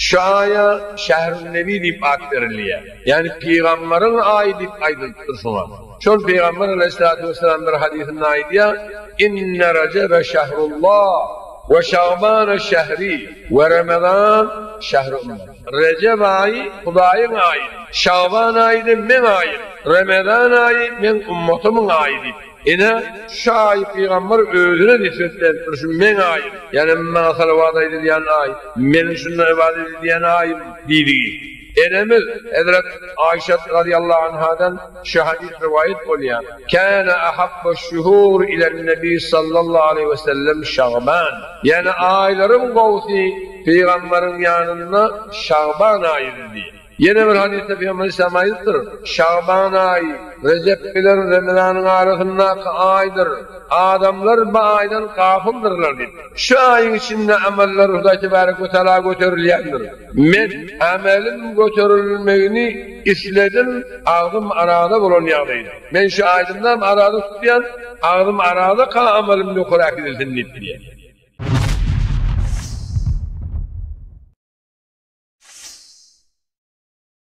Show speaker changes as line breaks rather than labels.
şu aya Şehr-ü Nebi deyip ad veriliyor. Yani Peygamberin ayı deyip aydıntırsınlar. Şol Peygamber Aleyhisselatü Vesselam bir hadisinde aydiya İnne Recebe şehrullah ve Şaban şehri ve Ramazan şehrullah. Recep ayı Hudayın ayı, Şaban ayı da men ayı, Ramazan ayı men ümmetimin ayı deyip. Ine şu ayı Peygamber özüne nisbetlenmiş men ayı. Yani men salavat ayı diyen ayı, men sünnet ibadet diyen ayı dediği. Enemiz Hazret Ayşe radıyallahu anhadan şu hadis rivayet oluyor. Kana ahabbu şuhur ile Nebi sallallahu aleyhi ve sellem Şaban. Yani ayların gavsi Peygamberin yanında Şaban ayıdır diye. Yine bir hadiste Peygamber İslam'ayıdır. Şaban ayı, Recep ile Ramazan'ın arasındaki aydır. Adamlar bu aydan kafıldırlar dedi. Şu ayın içinde ameller Hudayı Tebarek ve Teala götürülüyendir. Men amelim götürülmeyini isledim, ağzım arada bulunuyadıydı. Men şu aydımdan arada tutuyan, ağzım arada ka amelim götürülüyendir diye.